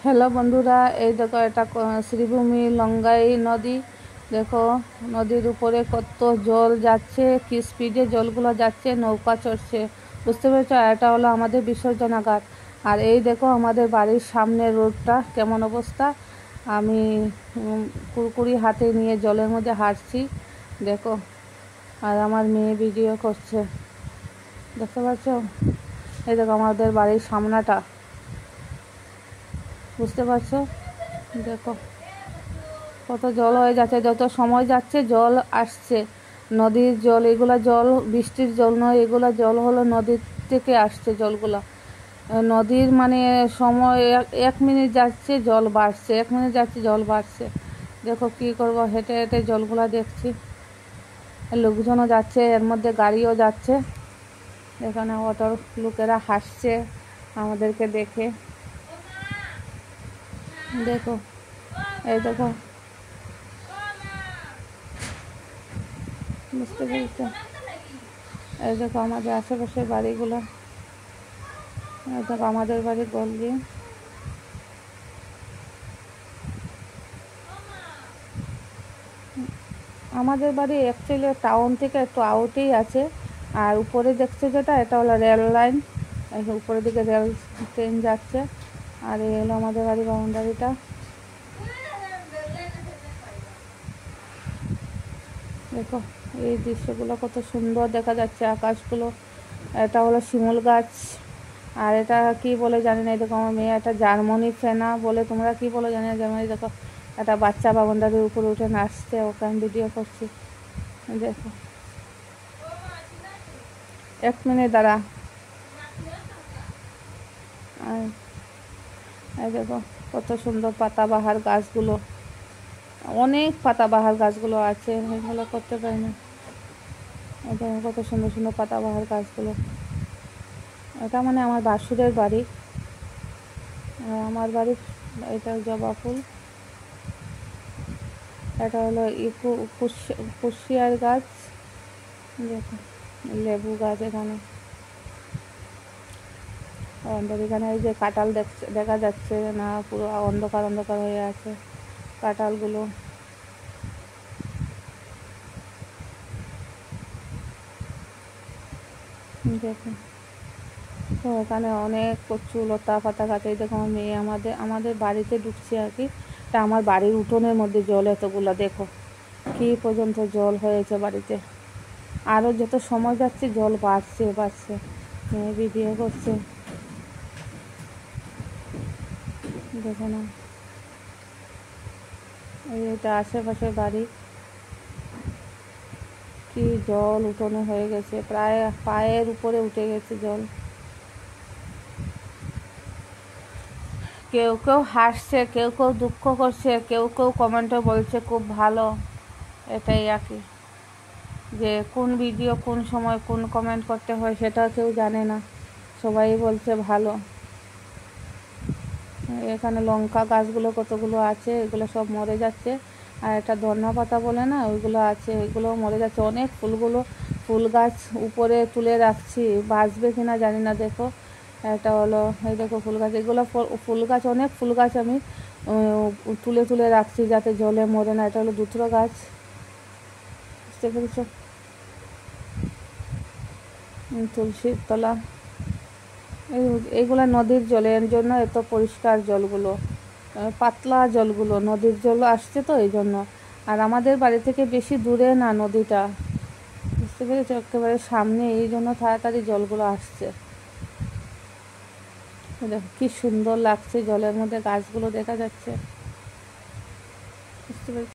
Hello বন্ধুরা, এই দেখো এটা শ্রীভূমি লঙ্গাই নদী। দেখো নদীর উপরে কত জল যাচ্ছে, কি স্পিডে জলগুলো যাচ্ছে, নৌকা চড়ছে, বুঝতে পেরেছো? এটা হলো আমাদের বিসর্জনাগার। আর এই দেখো আমাদের বাড়ির সামনে রোডটা কেমন অবস্থা। আমি কুরকুরি হাতে নিয়ে জলের মধ্যে হাঁটছি, দেখো। আর আমার মেয়ে ভিডিও করছে, দেখতে পাচ্ছ? এই দেখো আমাদের বাড়ির সামনাটা, বুঝতে পারছো? দেখো কত জল হয়ে যাচ্ছে, যত সময় যাচ্ছে জল আসছে। নদীর জল, এগুলা জল বৃষ্টির জল নয়, এগুলা জল হলো নদীর থেকে আসছে জলগুলা। নদীর মানে সময় এক মিনিট যাচ্ছে জল বাড়ছে, এক মিনিট যাচ্ছে জল বাড়ছে। দেখো কি করব, হেঁটে হেঁটে জলগুলা দেখছি। লোকজনও যাচ্ছে, এর মধ্যে গাড়িও যাচ্ছে। এখানে অটোর লোকেরা হাসছে আমাদেরকে দেখে। দেখো এই দেখো, বুঝতে পেরেছো? এই দেখো আমাদের আশেপাশের বাড়িগুলো, এই দেখো আমাদের বাড়ি গল্লি। আমাদের বাড়ি অ্যাকচুয়ালি টাউন থেকে একটু আউটেই আছে। আর উপরে দেখছো যেটা, এটা হলো রেল লাইন, উপরের দিকে রেল ট্রেন যাচ্ছে। আর এই হলো আমাদের বাড়ি বাউন্ডারিটা। দেখো এই দৃশ্যগুলো কত সুন্দর দেখা যাচ্ছে, আকাশগুলো। এটা হলো শিমুল গাছ। আর এটা কি বলে জানি না, দেখো আমার মেয়ে এটা জার্মানি ফেনা বলে, তোমরা কি বলে জানি না। জার্মানি, দেখো একটা বাচ্চা বাউন্ডারির উপরে উঠে নাচছে, ওকে আমি ভিডিও করছি। দেখো, এক মিনিট দাঁড়া। এই দেখো কত সুন্দর পাতাবাহার গাছগুলো, অনেক পাতাবাহার গাছগুলো আছে, এগুলো করতে পারি না। এটা কত সুন্দর সুন্দর পাতাবাহার গাছগুলো। এটা মানে আমার বাসুরের বাড়ি, আর আমার বাড়ির এটা জবা ফুল। এটা হলো কুশিয়ার গাছ। দেখো লেবু গাছ এখানে। এখানে এই যে কাঁঠাল দেখা যাচ্ছে না, পুরো অন্ধকার অন্ধকার হয়ে আছে কাঁঠালগুলো। দেখো তো এখানে অনেক কচু লতা পাতা গাছ। এই দেখো আমার মেয়ে আমাদের বাড়িতে ঢুকছে আর কি। তা আমার বাড়ির উঠোনের মধ্যে জল এতগুলো, দেখো কি পর্যন্ত জল হয়েছে বাড়িতে। আরও যত সময় যাচ্ছে জল বাড়ছে বাড়ছে। মেয়ে ভিডিও করছে, দেখো না। এটা আশেপাশে বাড়ি, কি জল উঠোনে হয়ে গেছে, প্রায় পায়ের উপরে উঠে গেছে জল। কেউ কেউ হাসছে, কেউ কেউ দুঃখ করছে, কেউ কেউ কমেন্টে বলছে খুব ভালো। এটাই আর কি, যে কোন ভিডিও কোন সময় কোন কমেন্ট করতে হয় সেটা কেউ জানে না, সবাই বলছে ভালো। এখানে লঙ্কা গাছগুলো কতগুলো আছে, এগুলো সব মরে যাচ্ছে। আর একটা ধন্যা পাতা বলে না, ওইগুলো আছে, ওইগুলো মরে যাচ্ছে। অনেক ফুল গাছ উপরে তুলে রাখছি, বাঁচবে কিনা জানি না। দেখো এটা হলো, এই দেখো ফুল গাছ, এগুলো ফুল গাছ, অনেক ফুল গাছ আমি তুলে তুলে রাখছি যাতে জলে মরে না। এটা হলো দুধরা গাছ, বুঝতে পেরেছো? তুলসীর তলা। এইগুলো নদীর জলের জন্য এত পরিষ্কার জলগুলো, পাতলা জলগুলো, নদীর জল আসছে তো এই জন্য। আর আমাদের বাড়ি থেকে বেশি দূরে না নদীটা, বুঝতে পেরেছো? একেবারে সামনে, এই জন্য তাড়াতাড়ি জলগুলো আসছে। দেখো কি সুন্দর লাগছে, জলের মধ্যে গাছগুলো দেখা যাচ্ছে, বুঝতে পেরেছো?